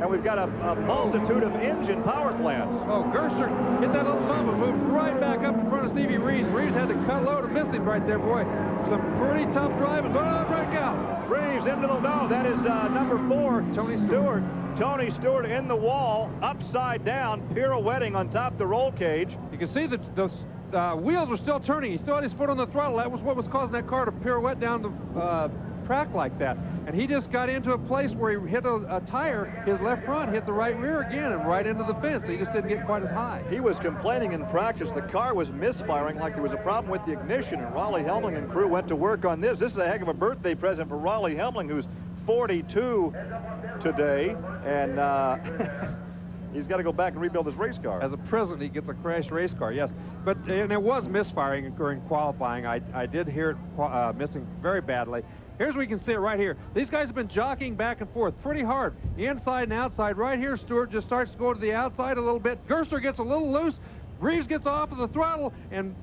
and we've got a multitude of engine power plants. Oh, Gerster hit that little bump and moved right back up in front of Stevie Reeves. Reeves had to cut low to miss him right there, boy. Some pretty tough driving. Oh, break out. Reeves into the, no, that is number 4, Tony Stewart. Tony Stewart in the wall, upside down, pirouetting on top of the roll cage. You can see that those wheels were still turning. He still had his foot on the throttle. That was what was causing that car to pirouette down the track like that. And he just got into a place where he hit a tire. His left front hit the right rear again and right into the fence. So he just didn't get quite as high. He was complaining in practice the car was misfiring, like there was a problem with the ignition, and Raleigh Helmling and crew went to work on this. This is a heck of a birthday present for Raleigh Helmling, who's 42 today, and he's got to go back and rebuild his race car. As a present, he gets a crashed race car, yes. But and it was misfiring during qualifying. I did hear it missing very badly. Here's where you can see it right here. These guys have been jockeying back and forth pretty hard, inside and outside. Right here, Stewart just starts to go to the outside a little bit. Gerster gets a little loose. Reeves gets off of the throttle, and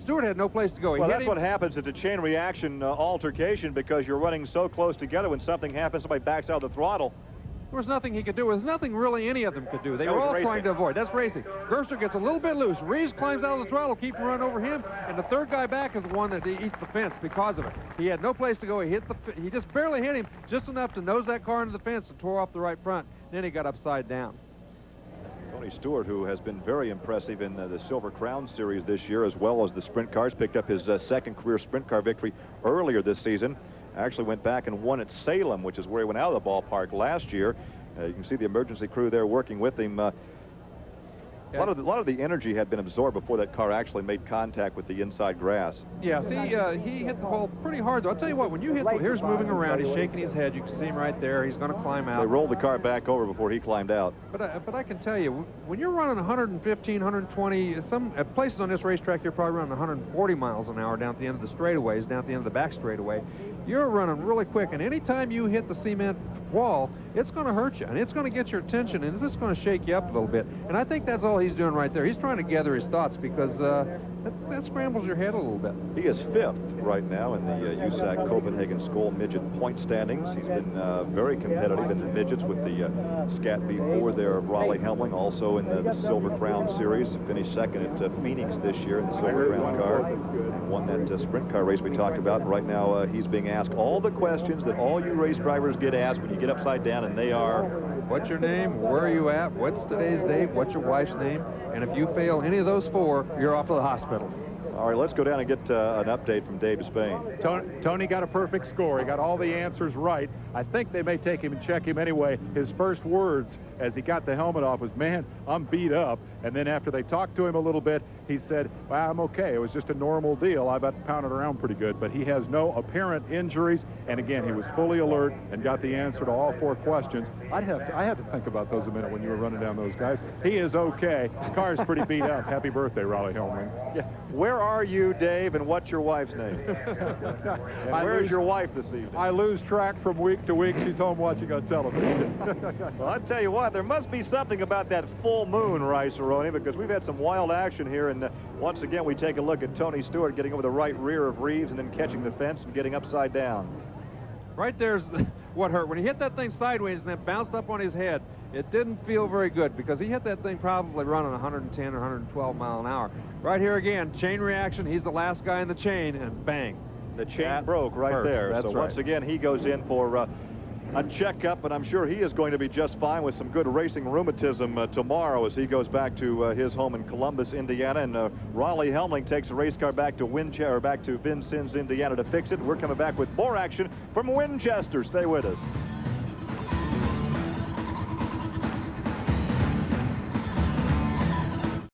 Stewart had no place to go. Well, that's what happens. It's a chain reaction altercation because you're running so close together. When something happens, somebody backs out of the throttle. There was nothing he could do. There was nothing really any of them could do. They were all trying to avoid. That's racing. Gerster gets a little bit loose. Reeves climbs out of the throttle, keeps running over him, and the third guy back is the one that eats the fence because of it. He had no place to go. He just barely hit him, just enough to nose that car into the fence and tore off the right front. Then he got upside down. Tony Stewart, who has been very impressive in the Silver Crown Series this year, as well as the sprint cars, picked up his second career sprint car victory earlier this season. Actually went back and won at Salem, which is where he went out of the ballpark last year. You can see the emergency crew there working with him. A lot of the energy had been absorbed before that car actually made contact with the inside grass. Yeah, see, he hit the ball pretty hard, though. I'll tell you what, when you hit the, here's moving around, he's shaking his head. You can see him right there. He's going to climb out. They rolled the car back over before he climbed out. But I can tell you, when you're running 115, 120, some at places on this racetrack, you're probably running 140 miles an hour down at the end of the straightaways, down at the end of the back straightaway. You're running really quick, and anytime you hit the cement wall, it's going to hurt you, and it's going to get your attention, and it's just going to shake you up a little bit. And I think that's all he's doing right there. He's trying to gather his thoughts because that scrambles your head a little bit. He is 5th right now in the USAC Copenhagen School Midget point standings. He's been very competitive in the midgets with the Scat B4 there of Raleigh Helmling, also in the Silver Crown Series. Finished second at Phoenix this year in the Silver Crown car. Won that sprint car race we talked about. Right now he's being asked all the questions that all you race drivers get asked when you get upside down, and they are: what's your name? Where are you at? What's today's date? What's your wife's name? And if you fail any of those 4, you're off to the hospital. All right, let's go down and get an update from Dave Spain. Tony got a perfect score. He got all the answers right. I think they may take him and check him anyway. His first words as he got the helmet off was, "Man, I'm beat up." And then after they talked to him a little bit, he said, "Well, I'm okay. It was just a normal deal. I've got pounded around pretty good." But he has no apparent injuries. And again, he was fully alert and got the answer to all 4 questions. I had to think about those a minute when you were running down those guys. He is okay. The car's pretty beat up. Happy birthday, Raleigh Helmling. Yeah. Where are you, Dave, and what's your wife's name? And where's your wife this evening? I lose track from week to week. She's home watching on television. Well, I tell you what, there must be something about that full moon, Rice-A-Roni, because we've had some wild action here, and once again we take a look at Tony Stewart getting over the right rear of Reeves and then catching the fence and getting upside down. Right there's what hurt. When he hit that thing sideways and then bounced up on his head, it didn't feel very good because he hit that thing probably running 110 or 112 mile an hour. Right here again, chain reaction. He's the last guy in the chain, and bang. The chain broke right there. That's so right. Once again, he goes in for a checkup, and I'm sure he is going to be just fine with some good racing rheumatism tomorrow as he goes back to his home in Columbus, Indiana. And Raleigh Helmling takes a race car back to Vincennes, Indiana to fix it. We're coming back with more action from Winchester. Stay with us.